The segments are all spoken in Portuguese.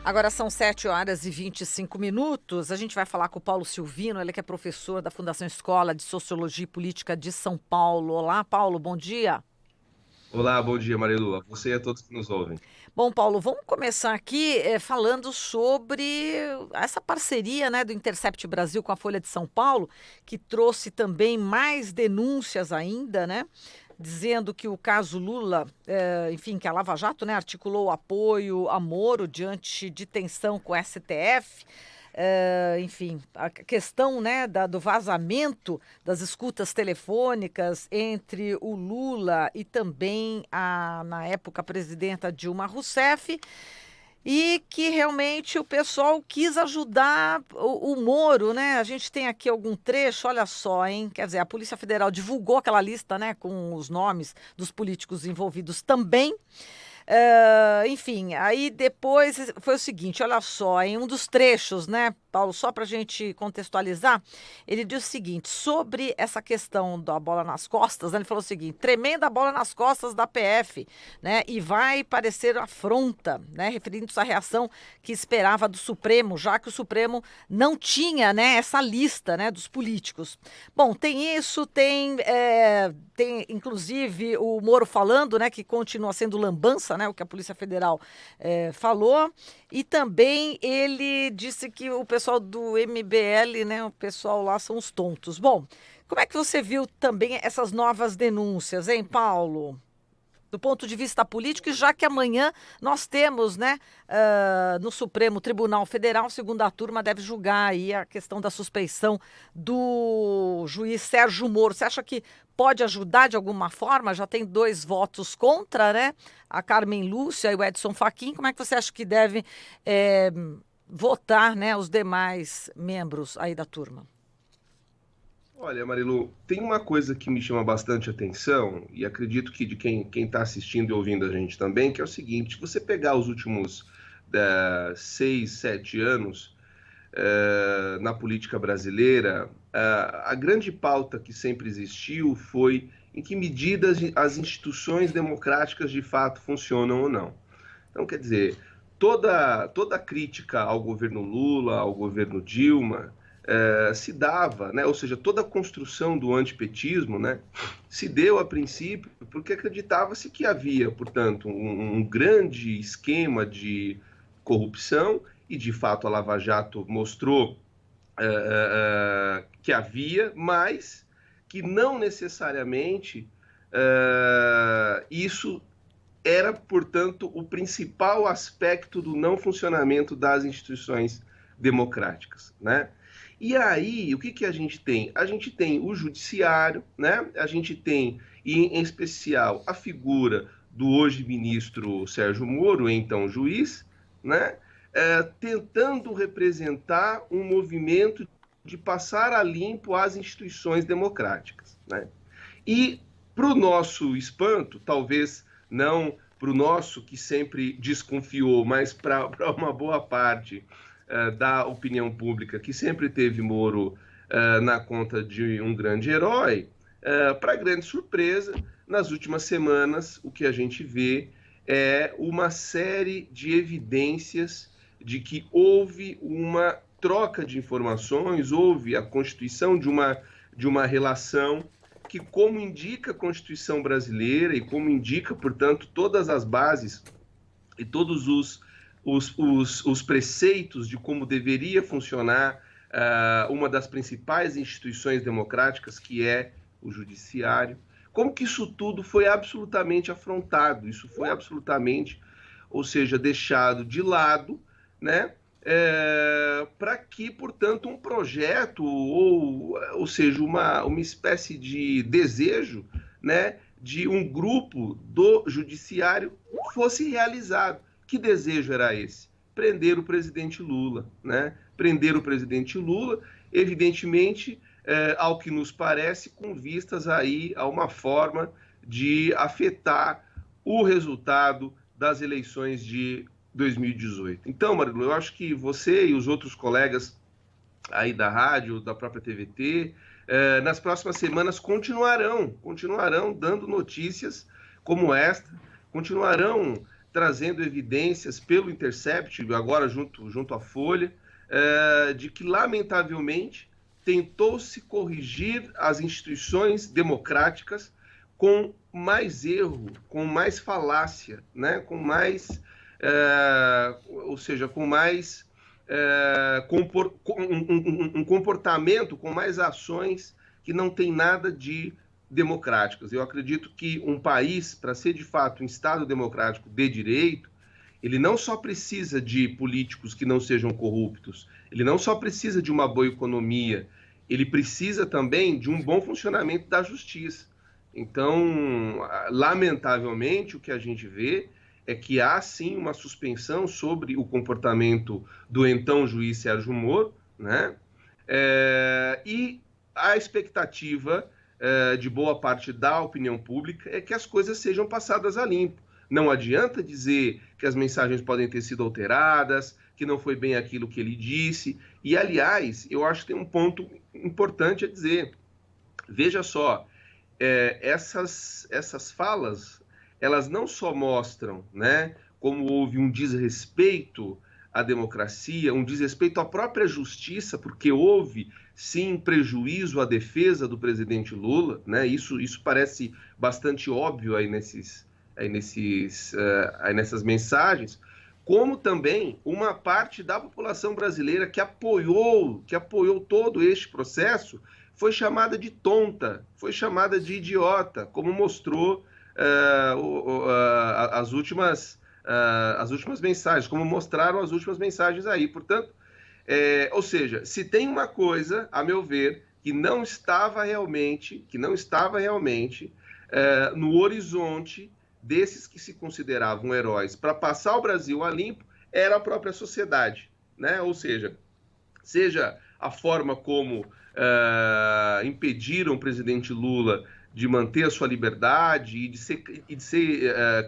Agora são 7h25. A gente vai falar com o Paulo Silvino, ele que é professor da Fundação Escola de Sociologia e Política de São Paulo. Olá, Paulo, bom dia. Olá, bom dia, Marilu. A você e a todos que nos ouvem. Bom, Paulo, vamos começar aqui falando sobre essa parceria, né, do Intercept Brasil com a Folha de São Paulo, que trouxe também mais denúncias ainda, né? Dizendo que o caso Lula, enfim, que a Lava Jato, né, articulou o apoio a Moro diante de tensão com o STF. Enfim, a questão, né, do vazamento das escutas telefônicas entre o Lula e também na época, a presidenta Dilma Rousseff, e que realmente o pessoal quis ajudar o Moro, né? A gente tem aqui algum trecho, olha só, hein? Quer dizer, a Polícia Federal divulgou aquela lista, né, com os nomes dos políticos envolvidos também. Enfim, aí depois foi o seguinte, olha só, em um dos trechos, né, Paulo, só para a gente contextualizar, ele diz o seguinte, sobre essa questão da bola nas costas, né, ele falou o seguinte, tremenda bola nas costas da PF, né, e vai parecer afronta, né, referindo-se à reação que esperava do Supremo, já que o Supremo não tinha, né, essa lista, né, dos políticos. Bom, tem isso, tem inclusive o Moro falando, né, que continua sendo lambança, né, o que a Polícia Federal falou, e também ele disse que o pessoal do MBL, né, o pessoal lá são os tontos. Bom, como é que você viu também essas novas denúncias, hein, Paulo? Do ponto de vista político, e já que amanhã nós temos, né, no Supremo Tribunal Federal, a segunda turma deve julgar aí a questão da suspeição do juiz Sérgio Moro. Você acha que pode ajudar de alguma forma? Já tem 2 votos contra, né? A Carmen Lúcia e o Edson Fachin. Como é que você acha que deve votar, né, os demais membros aí da turma? Olha, Marilu, tem uma coisa que me chama bastante atenção, e acredito que de quem está assistindo e ouvindo a gente também, que é o seguinte: você pegar os últimos 6, 7 anos na política brasileira, a grande pauta que sempre existiu foi em que medidas as instituições democráticas de fato funcionam ou não. Então, quer dizer, toda crítica ao governo Lula, ao governo Dilma, se dava, né? Ou seja, toda a construção do antipetismo, né, se deu a princípio porque acreditava-se que havia, portanto, um grande esquema de corrupção, e de fato a Lava Jato mostrou que havia, mas que não necessariamente isso era, portanto, o principal aspecto do não funcionamento das instituições democráticas, né? E aí, o que a gente tem? A gente tem o judiciário, né? A gente tem, em especial, a figura do hoje ministro Sérgio Moro, então juiz, né? Tentando representar um movimento de passar a limpo as instituições democráticas, né? E, para o nosso espanto, talvez não para o nosso, que sempre desconfiou, mas para uma boa parte da opinião pública, que sempre teve Moro na conta de um grande herói, para grande surpresa, nas últimas semanas, o que a gente vê é uma série de evidências de que houve uma troca de informações, houve a constituição de uma relação que, como indica a Constituição brasileira e como indica, portanto, todas as bases e todos os preceitos de como deveria funcionar uma das principais instituições democráticas, que é o judiciário, como que isso tudo foi absolutamente afrontado, isso foi absolutamente, ou seja, deixado de lado, né? Para que, portanto, um projeto, ou seja, uma espécie de desejo, né, de um grupo do judiciário fosse realizado. Que desejo era esse? Prender o presidente Lula, né? Prender o presidente Lula, evidentemente, ao que nos parece, com vistas aí a uma forma de afetar o resultado das eleições de 2018. Então, Marilu, eu acho que você e os outros colegas aí da rádio, da própria TVT, nas próximas semanas continuarão dando notícias como esta, continuarão trazendo evidências pelo Intercept, agora junto à Folha, de que, lamentavelmente, tentou-se corrigir as instituições democráticas com mais erro, com mais falácia, né? Com mais, ou seja, com mais um comportamento, com mais ações que não tem nada de democráticas. Eu acredito que um país, para ser de fato um Estado democrático de direito, ele não só precisa de políticos que não sejam corruptos, ele não só precisa de uma boa economia, ele precisa também de um bom funcionamento da justiça. Então, lamentavelmente, o que a gente vê é que há sim uma suspensão sobre o comportamento do então juiz Sérgio Moro, né? E a expectativa de boa parte da opinião pública é que as coisas sejam passadas a limpo. Não adianta dizer que as mensagens podem ter sido alteradas, que não foi bem aquilo que ele disse. E, aliás, eu acho que tem um ponto importante a dizer. Veja só, essas falas, elas não só mostram, né, como houve um desrespeito à democracia, um desrespeito à própria justiça, porque houve, sim, prejuízo à defesa do presidente Lula, né? Isso parece bastante óbvio aí nessas mensagens, como também uma parte da população brasileira que apoiou todo este processo foi chamada de tonta, foi chamada de idiota, como mostrou as últimas mensagens, como mostraram as últimas mensagens aí. Portanto, ou seja, se tem uma coisa, a meu ver, que não estava realmente no horizonte desses que se consideravam heróis para passar o Brasil a limpo, era a própria sociedade, né? Ou seja a forma como impediram o presidente Lula de manter a sua liberdade e de ser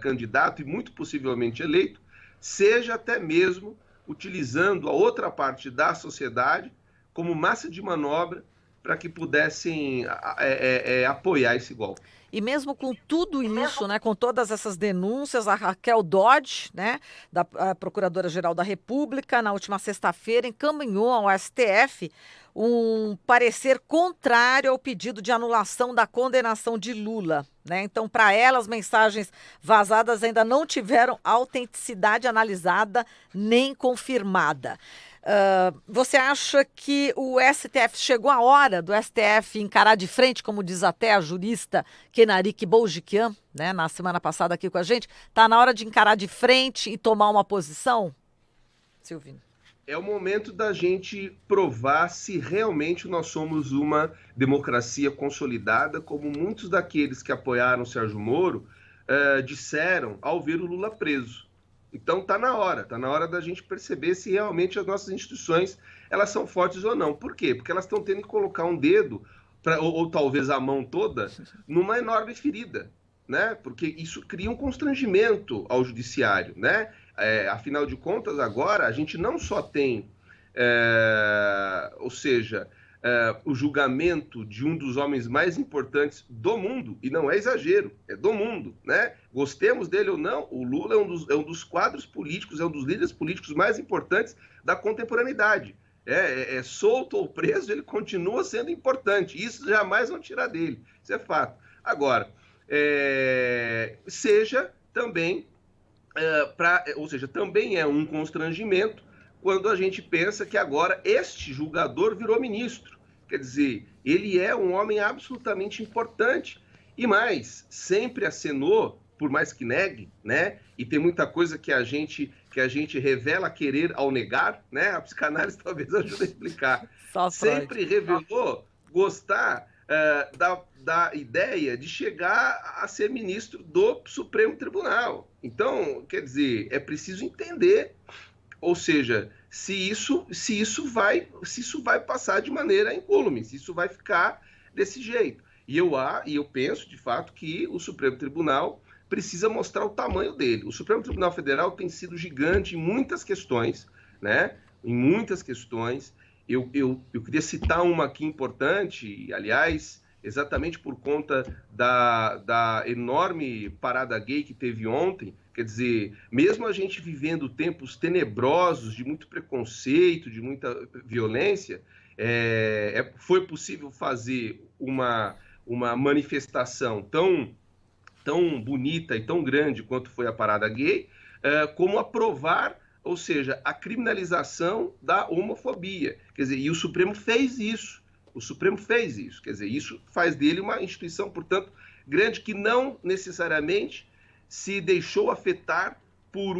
candidato e muito possivelmente eleito, seja até mesmo utilizando a outra parte da sociedade como massa de manobra para que pudessem apoiar esse golpe. E mesmo com tudo isso, né, com todas essas denúncias, a Raquel Dodge, né, da Procuradora-Geral da República, na última sexta-feira, encaminhou ao STF um parecer contrário ao pedido de anulação da condenação de Lula, né? Então, para ela, as mensagens vazadas ainda não tiveram autenticidade analisada nem confirmada. Você acha que o STF, chegou a hora do STF encarar de frente, como diz até a jurista Kenarik Boljikian, né, na semana passada aqui com a gente, está na hora de encarar de frente e tomar uma posição? Silvino. É o momento da gente provar se realmente nós somos uma democracia consolidada, como muitos daqueles que apoiaram Sérgio Moro disseram ao ver o Lula preso. Então está na hora da gente perceber se realmente as nossas instituições elas são fortes ou não. Por quê? Porque elas estão tendo que colocar um dedo, ou talvez a mão toda, numa enorme ferida, né? Porque isso cria um constrangimento ao judiciário, né? Afinal de contas, agora a gente não só tem, o julgamento de um dos homens mais importantes do mundo, e não é exagero, é do mundo, né? Gostemos dele ou não, o Lula é um dos quadros políticos, é um dos líderes políticos mais importantes da contemporaneidade. Solto ou preso, ele continua sendo importante, isso jamais vão tirar dele, isso é fato. Agora, também é um constrangimento quando a gente pensa que agora este julgador virou ministro. Quer dizer, ele é um homem absolutamente importante. E mais, sempre acenou, por mais que negue, né? E tem muita coisa que a gente revela querer ao negar, né? A psicanálise talvez ajude a explicar. Sempre revelou gostar da ideia de chegar a ser ministro do Supremo Tribunal. Então, quer dizer, é preciso entender, ou seja, se isso vai passar de maneira incólume, se isso vai ficar desse jeito. E eu penso, de fato, que o Supremo Tribunal precisa mostrar o tamanho dele. O Supremo Tribunal Federal tem sido gigante em muitas questões, né? Em muitas questões. Eu queria citar uma aqui importante, aliás, exatamente por conta da enorme parada gay que teve ontem. Quer dizer, mesmo a gente vivendo tempos tenebrosos, de muito preconceito, de muita violência, foi possível fazer uma manifestação tão bonita e tão grande quanto foi a parada gay, como aprovar, ou seja, a criminalização da homofobia. Quer dizer, e o Supremo fez isso. O Supremo fez isso. Quer dizer, isso faz dele uma instituição, portanto, grande, que não necessariamente se deixou afetar por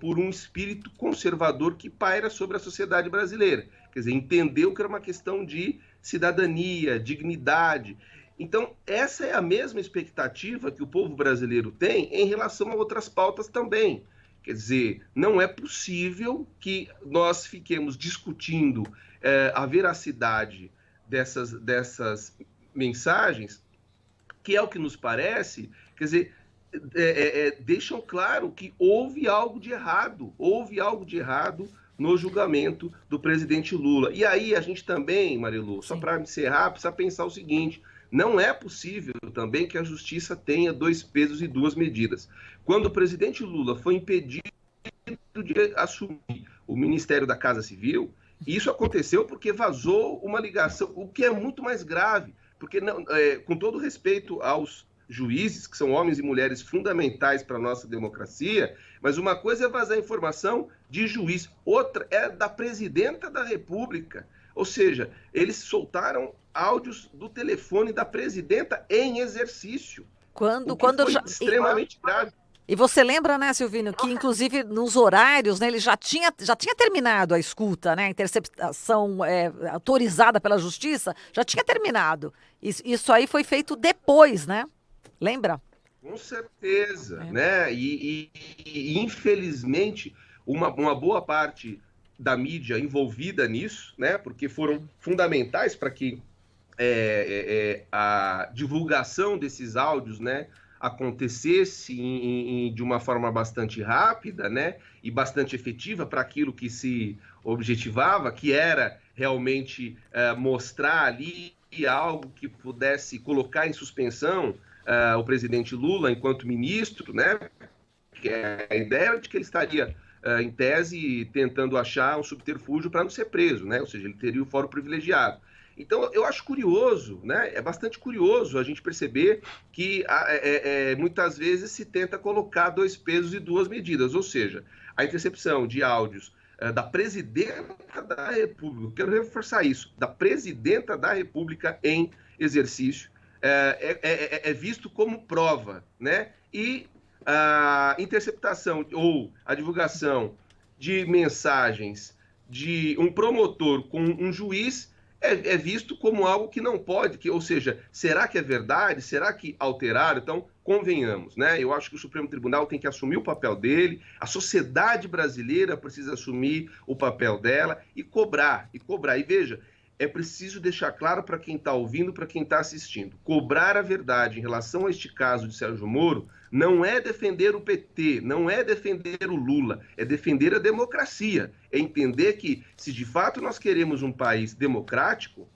por um espírito conservador que paira sobre a sociedade brasileira. Quer dizer, entendeu que era uma questão de cidadania, dignidade. Então, essa é a mesma expectativa que o povo brasileiro tem em relação a outras pautas também. Quer dizer, não é possível que nós fiquemos discutindo a veracidade dessas mensagens, que é o que nos parece, quer dizer, deixam claro que houve algo de errado no julgamento do presidente Lula. E aí a gente também, Marilu, só para encerrar, precisa pensar o seguinte: não é possível também que a justiça tenha dois pesos e duas medidas. Quando o presidente Lula foi impedido de assumir o Ministério da Casa Civil, isso aconteceu porque vazou uma ligação, o que é muito mais grave, porque, com todo respeito aos juízes, que são homens e mulheres fundamentais para a nossa democracia, mas uma coisa é vazar informação de juiz, outra é da presidenta da República. Ou seja, eles soltaram áudios do telefone da presidenta em exercício. Quando foi já extremamente grave. E você lembra, né, Silvino, que inclusive nos horários, né, ele já tinha terminado a escuta, né, a interceptação autorizada pela justiça, já tinha terminado. Isso aí foi feito depois, né? Lembra? Com certeza, né? E infelizmente uma boa parte da mídia envolvida nisso, né? Porque foram fundamentais para que a divulgação desses áudios, né, acontecesse de uma forma bastante rápida, né, e bastante efetiva para aquilo que se objetivava, que era realmente mostrar ali algo que pudesse colocar em suspensão o presidente Lula enquanto ministro, né, que a ideia de que ele estaria, em tese, tentando achar um subterfúgio para não ser preso, né, ou seja, ele teria o foro privilegiado. Então, eu acho curioso, né? É bastante curioso a gente perceber que muitas vezes se tenta colocar dois pesos e duas medidas, ou seja, a intercepção de áudios da presidenta da República, quero reforçar isso, da presidenta da República em exercício, é visto como prova, né? E a interceptação ou a divulgação de mensagens de um promotor com um juiz é visto como algo que não pode, ou seja, será que é verdade? Será que alteraram? Então, convenhamos, né? Eu acho que o Supremo Tribunal tem que assumir o papel dele, a sociedade brasileira precisa assumir o papel dela e cobrar. E veja, é preciso deixar claro para quem está ouvindo, para quem está assistindo, cobrar a verdade em relação a este caso de Sérgio Moro não é defender o PT, não é defender o Lula, é defender a democracia, é entender que, se de fato nós queremos um país democrático,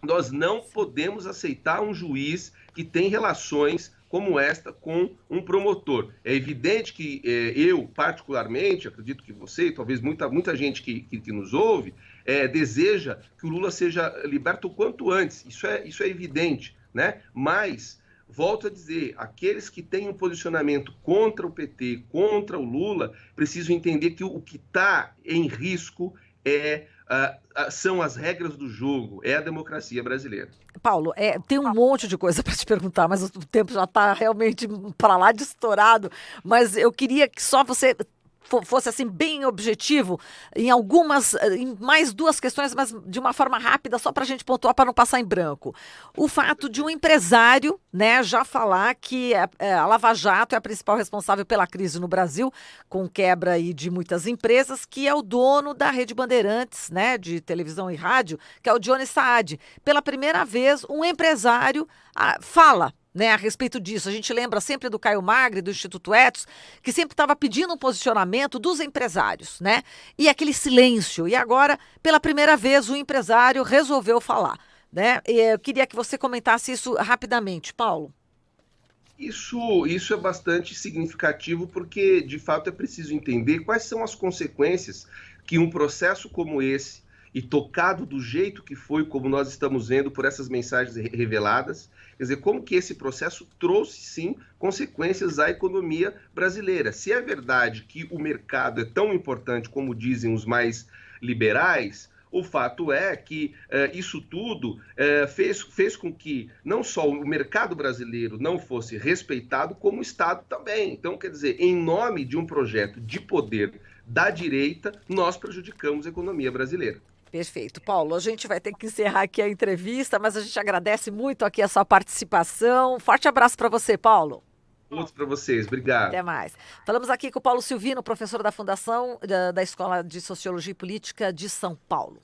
nós não podemos aceitar um juiz que tem relações como esta com um promotor. É evidente que eu, particularmente, acredito que você e talvez muita gente que nos ouve, deseja que o Lula seja liberto o quanto antes. Isso é evidente, né? Mas, volto a dizer, aqueles que têm um posicionamento contra o PT, contra o Lula, precisam entender que o que está em risco são as regras do jogo, é a democracia brasileira. Paulo, tem um monte de coisa para te perguntar, mas o tempo já está realmente para lá de estourado, mas eu queria que só você fosse assim bem objetivo em mais duas questões, mas de uma forma rápida, só para a gente pontuar, para não passar em branco. O fato de um empresário, né, já falar que a Lava Jato é a principal responsável pela crise no Brasil, com quebra aí de muitas empresas, que é o dono da Rede Bandeirantes, né, de televisão e rádio, que é o Johnny Saad. Pela primeira vez, um empresário fala, né, a respeito disso. A gente lembra sempre do Caio Magri, do Instituto Etos, que sempre estava pedindo um posicionamento dos empresários, né? E aquele silêncio. E agora, pela primeira vez, o empresário resolveu falar. né? Eu queria que você comentasse isso rapidamente, Paulo. Isso é bastante significativo porque, de fato, é preciso entender quais são as consequências que um processo como esse, e tocado do jeito que foi, como nós estamos vendo por essas mensagens reveladas, quer dizer, como que esse processo trouxe, sim, consequências à economia brasileira. Se é verdade que o mercado é tão importante como dizem os mais liberais, o fato é que isso tudo fez com que não só o mercado brasileiro não fosse respeitado, como o Estado também. Então, quer dizer, em nome de um projeto de poder da direita, nós prejudicamos a economia brasileira. Perfeito. Paulo, a gente vai ter que encerrar aqui a entrevista, mas a gente agradece muito aqui a sua participação. Forte abraço para você, Paulo. Outros para vocês. Até Obrigado. mais. Falamos aqui com o Paulo Silvino, professor da Fundação da Escola de Sociologia e Política de São Paulo.